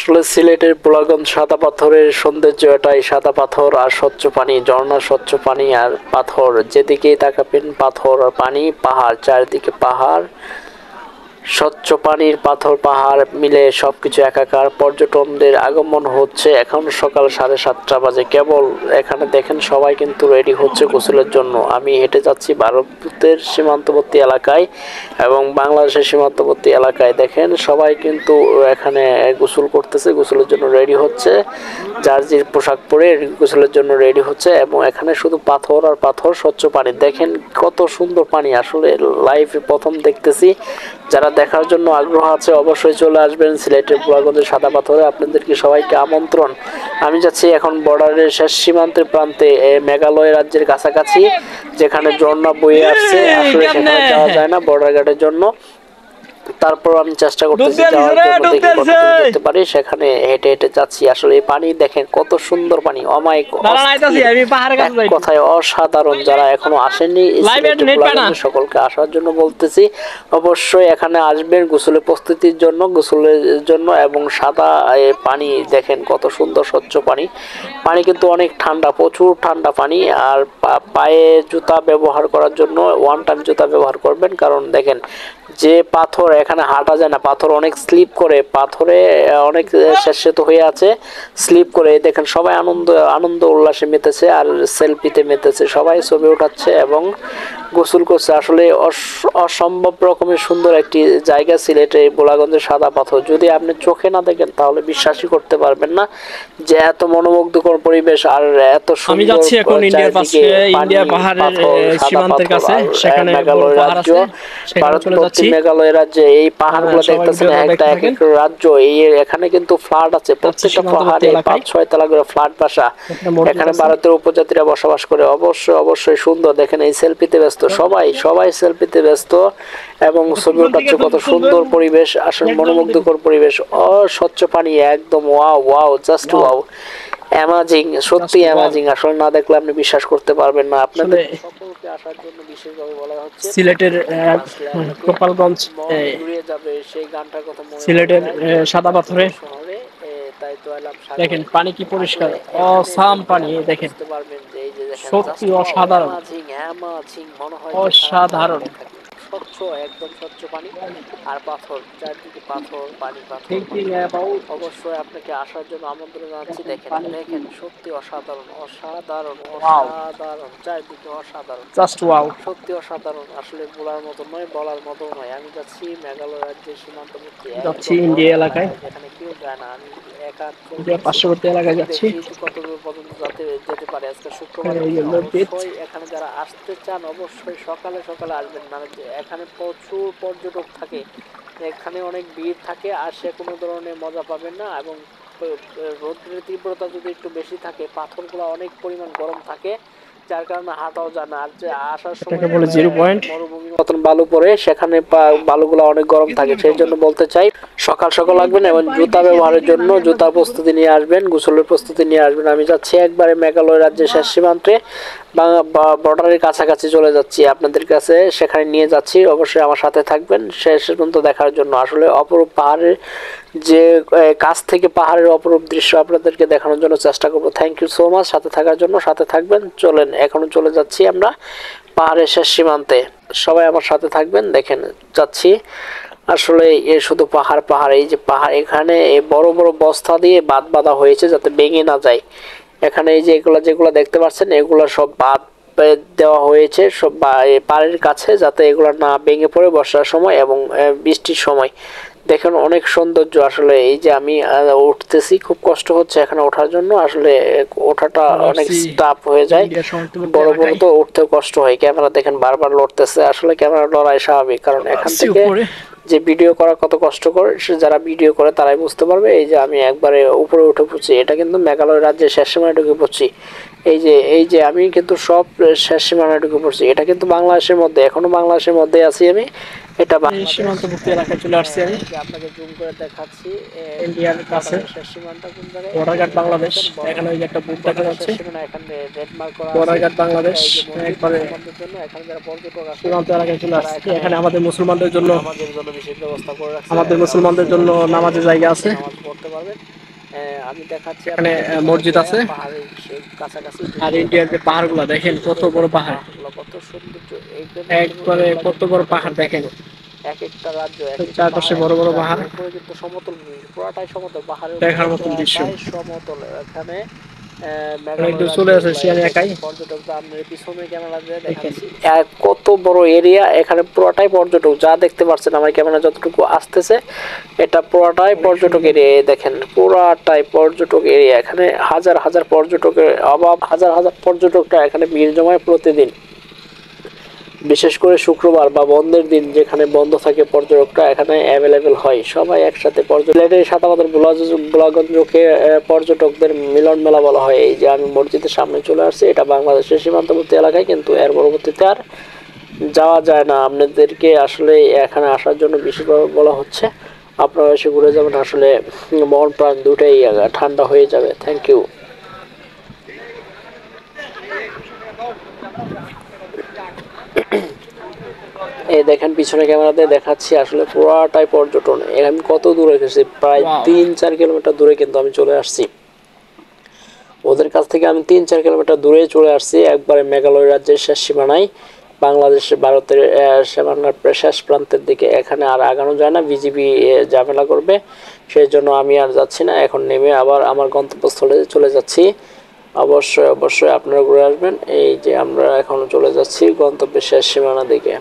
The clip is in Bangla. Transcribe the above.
আসলে সিলেটের পোলাগঞ্জ সাদা পাথরের সৌন্দর্য এটাই, সাদা পাথর আর স্বচ্ছ পানি, ঝর্ণা, স্বচ্ছ পানি আর পাথর, যেদিকেই তাকাবেন পাথর আর পানি, পাহাড়, চারিদিকে পাহাড়, স্বচ্ছ পানির পাথর পাহাড় মিলে সবকিছু একাকার। পর্যটকদের আগমন হচ্ছে, এখন সকাল 7:30 বাজে কেবল। এখানে দেখেন সবাই কিন্তু রেডি হচ্ছে গোসলের জন্য। আমি হেঁটে যাচ্ছি ভারতের সীমান্তবর্তী এলাকায় এবং বাংলাদেশের সীমান্তবর্তী এলাকায়। দেখেন সবাই কিন্তু এখানে গোসল করতেছে, গোসলের জন্য রেডি হচ্ছে, জার্জির পোশাক পরে গোসলের জন্য রেডি হচ্ছে। এবং এখানে শুধু পাথর আর পাথর, স্বচ্ছ পানি। দেখেন কত সুন্দর পানি, আসলে লাইভে প্রথম দেখতেছি। যারা দেখার জন্য আগ্রহ আছে অবশ্যই চলে আসবেন সিলেটের পোলাগঞ্জের সাদা পাথরে। আপনাদেরকে সবাইকে আমন্ত্রণ। আমি যাচ্ছি এখন বর্ডারের শেষ সীমান্তের প্রান্তে, মেঘালয় রাজ্যের কাছাকাছি, যেখানে ঝর্ণা বয়ে আসছে। আসলে সেখানে যাওয়া যায় না বর্ডার গার্ডের জন্য, তারপর আমি চেষ্টা করতেছি যাওয়ার জন্য, দেখি কতটুকু যেতে পারি। সেখানে হেঁটে হেঁটে যাচ্ছি। আসলে এই পানি দেখেন কত সুন্দর পানি, অমায়িক, কথায় অসাধারণ। যারা এখনো আসেননি সকলকে আসার জন্য বলতেছি, অবশ্যই এখানে আসবেন গোসলের প্রস্তুতির জন্য, গোসলের জন্য। এবং সাদা পানি দেখেন কত সুন্দর, স্বচ্ছ পানি। পানি কিন্তু অনেক ঠান্ডা, প্রচুর ঠান্ডা পানি। আর পায়ে জুতা ব্যবহার করার জন্য ওয়ান টাইম জুতা ব্যবহার করবেন, কারণ দেখেন যে পাথর, এখানে হাঁটা যায় না, পাথর অনেক স্লিপ করে, পাথরে অনেক স্যাঁতসেঁতে হয়ে আছে, স্লিপ করে। দেখেন সবাই আনন্দ উল্লাসে মেতেছে আর সেলফিতে মেতেছে, সবাই ছবি ওঠাচ্ছে এবং গোসল করছে। আসলে অসম্ভব রকমের সুন্দর একটি জায়গা সিলেটে বোলাগঞ্জের সাদা পাথর। যদি আপনি চোখে না দেখেন তাহলে বিশ্বাসই করতে পারবেন না যে এত মনোমুগ্ধকর পরিবেশ আর এত সুন্দর। আমি যাচ্ছি এখন ইন্ডিয়ার পাশে, ইন্ডিয়া পাহাড়ের সীমান্তের কাছে, সেখানে মেঘালয় রাজ্য, ভারতবর্ষের মেঘালয় রাজ্যে এই পাহাড়গুলো দেখতেছেন একটা এক এক রাজ্য। এই এখানে কিন্তু ফ্ল্যাট আছে, প্রত্যেকটা পাহাড়ে 5-6 তলা করে ফ্ল্যাট বাসা। এখানে ভারতের উপজাতিরা বসবাস করে। অবশ্যই সুন্দর। দেখেন এই সেলফিতে ব্যস্ত সবাই সেলফিতে ব্যস্ত এবং ছবি ওঠাচ্ছে। কত সুন্দর পরিবেশ, আসলে মনোমুগ্ধকর পরিবেশ। স্বচ্ছ পানি, একদম ওয়াও, জাস্ট ওয়াও, অ্যামাজিং, সত্যি অ্যামাজিং। আসলে না দেখলে আপনি বিশ্বাস করতে পারবেন না। আপনাদের সকলকে আসার জন্য বিশেষভাবে বলা হচ্ছে। সিলেটের গোপালগঞ্জ জুড়ে যাবে সেই গানটার কথা মনে, সিলেটের সাদা পাথরে শহরে। তাই তো এলাম। দেখেন পানি কি পরিষ্কার, অসাম পানি। দেখেন সত্যি অসাধারণ, মনে হয় অসাধারণ। স্বচ্ছ, একদম স্বচ্ছ পানি আর পাথর, চারদিকে পাথর, পানি, পাথর। অবশ্যই আপনাকে আসার জন্য আমন্ত্রণ জানাচ্ছি। দেখেন সত্যি অসাধারণ, চারদিকে অসাধারণ, জাস্ট ওয়াও, সত্যি অসাধারণ। আসলে বলার মতো নয়, বলার মতো নয়। আমি যাচ্ছি মেঘালয় রাজ্যের সীমান্তবর্তী, যাচ্ছি ইন্ডিয়া এলাকায়, যেখানে কেউ যায় না। আমি একা পার্শ্ববর্তী এলাকায় যাচ্ছি। কতদূর পর্যন্ত যেতে পারে। আজকে শুক্রবার, অবশ্যই এখানে যারা আসতে চান অবশ্যই সকালে আসবেন। মানে এখানে প্রচুর পর্যটক থাকে, এখানে অনেক ভিড় থাকে, আর সে কোনো ধরনের মজা পাবেন না। এবং রোদ্রের তীব্রতা যদি একটু বেশি থাকে, পাথরগুলো অনেক পরিমাণ গরম থাকে, যার কারণে হাঁটাও যায় না। আর যে আসার সময় মরুভূমির মতন বালু পড়ে, সেখানে বালুগুলো অনেক গরম থাকে। সেই জন্য বলতে চাই সকাল আসবেন এবং জুতা ব্যবহারের জন্য জুতার প্রস্তুতি নিয়ে আসবেন, গোসলের প্রস্তুতি নিয়ে আসবেন। আমি যাচ্ছি একবারে মেঘালয় রাজ্যের শেষ সীমান্তে, বর্ডারের কাছাকাছি চলে যাচ্ছি আপনাদের কাছে, সেখানে নিয়ে যাচ্ছি। অবশ্যই আমার সাথে থাকবেন শেষ পর্যন্ত দেখার জন্য। আসলে অপরূপ পাহাড়ের যে কাছ থেকে পাহাড়ের অপরূপ দৃশ্য আপনাদেরকে দেখানোর জন্য চেষ্টা করবো। থ্যাংক ইউ সো মাচ সাথে থাকার জন্য। সাথে থাকবেন, চলেন এখন চলে যাচ্ছি আমরা পাহাড়ের শেষ সীমান্তে। সবাই আমার সাথে থাকবেন, দেখেন যাচ্ছি। আসলে এ শুধু পাহাড়, এই যে পাহাড়, এখানে বড় বড় বস্তা দিয়ে বাঁধ বাঁধা হয়েছে যাতে ভেঙে না যায়। এখানে এই যে যেগুলো দেখতে পাচ্ছেন, এগুলো সব বাঁধ দেওয়া হয়েছে সব পাড়ের কাছে, যাতে এগুলো না ভেঙে পড়ে বর্ষার সময় এবং বৃষ্টির সময়। দেখেন অনেক সৌন্দর্য। আসলে এই যে আমি উঠতেছি, খুব কষ্ট হচ্ছে এখানে ওঠার জন্য। আসলে ওঠাটা অনেক টাফ হয়ে যায়, বড় তো উঠতে কষ্ট হয়। ক্যামেরা দেখেন বারবার লড়তেছে। আসলে ক্যামেরা লড়াই স্বাভাবিক, কারণ এখান থেকে যে ভিডিও করা কত কষ্টকর, যারা ভিডিও করে তারাই বুঝতে পারবে। এই যে আমি একবারে উপরে উঠে পড়ছি, এটা কিন্তু মেঘালয় রাজ্যের শেষ সময় ঢুকে পড়ছি। এই যে আমি কিন্তু সব শেষ সীমানায় ঢুকে পড়ছি। এটা কিন্তু বাংলাদেশের মধ্যে, এখনো বাংলাদেশের মধ্যে আছি আমি। এটা সীমান্তবর্তী এলাকায় চলে আসছি আমি, আপনাকে জুম করে দেখাচ্ছি। ইন্ডিয়ার কাছে শেষ সীমানাটা কোন জায়গায়? বর্ডারঘাট বাংলাদেশ। এখানে ওই যে একটা বুথ দেখা যাচ্ছে, সীমানা এখানে রেড মার্ক করা আছে, বর্ডারঘাট বাংলাদেশ। একবারে জন্য এখানে যারা পর্যটক আসে সীমান্ত এলাকায় চলে আসছি। এখানে আমাদের মুসলমানদের জন্য, আমাদের জন্য বিশেষ ব্যবস্থা করে রাখছে। আমাদের মুসলমানদের জন্য নামাজের জায়গা আছে। নামাজ পড়তে পারবেন। আমি দেখাচ্ছি এখানে মসজিদ আছে। পাহাড়ের কাছাকাছি। আর ইন্ডিয়ার যে পাহাড়গুলো দেখেন, কত বড় পাহাড়, কত সৌন্দর্য! একবারে কত বড় পাহাড় দেখেন, এক একটা রাজ্য, চারপাশে বড় বড় পাহাড়, কিন্তু সমতল, পুরাটাই সমতল, পাহাড়ের দেখার মতন দৃশ্য। সমতল। এখানে চলে আসে আমি একাই। পর্যটকরা আপনার পিছনে ক্যামেরা দিয়ে দেখাচ্ছি কত বড় এরিয়া। এখানে পুরোটাই পর্যটক, যা দেখতে পাচ্ছেন আমার ক্যামেরা যতটুকু আসতেছে, এটা পুরোটাই পর্যটক এরিয়া। দেখেন পুরাটাই পর্যটক এরিয়া। এখানে হাজার হাজার পর্যটকের অভাব, হাজার হাজার পর্যটকরা এখানে ভিড় জমায় প্রতিদিন। বিশেষ করে শুক্রবার বা বন্ধের দিন, যেখানে বন্ধ থাকে, পর্যটকরা এখানে অ্যাভেলেবেল হয়। সবাই একসাথে সাদাপাথর গোলাগঞ্জকে পর্যটকদের মিলন মেলা বলা হয়। এই যে আমি মসজিদের সামনে চলে আসছি, এটা বাংলাদেশের সীমান্তবর্তী এলাকায়, কিন্তু এর পরবর্তীতে আর যাওয়া যায় না। আপনাদেরকে আসলে এখানে আসার জন্য বিশেষভাবে বলা হচ্ছে, আপনারা এসে ঘুরে যাবেন। আসলে মন প্রাণ দুটাই ঠান্ডা হয়ে যাবে। Thank you. এই দেখেন পিছনে ক্যামেরাতে দেখাচ্ছি, আসলে পুরাটাই পর্যটন। আমি কত দূরে গেছি, প্রায় 3-4 কিলোমিটার দূরে কিন্তু আমি চলে আসছি। ওদের কাছ থেকে আমি 3-4 কিলোমিটার দূরে চলে আসছি, একবারে মেঘালয় রাজ্যের শেষ সীমানায়, বাংলাদেশের ভারতের সীমানার শেষ প্রান্তের দিকে। এখানে আর আগানো যায় না, বিজিবি ঝামেলা করবে, সেই জন্য আমি আর যাচ্ছি না। এখন নেমে আবার আমার গন্তব্যস্থলে চলে যাচ্ছি। অবশ্যই অবশ্যই আপনারা ঘুরে আসবেন। এই যে আমরা এখন চলে যাচ্ছি গন্তব্যের শেষ সীমানা দিকে।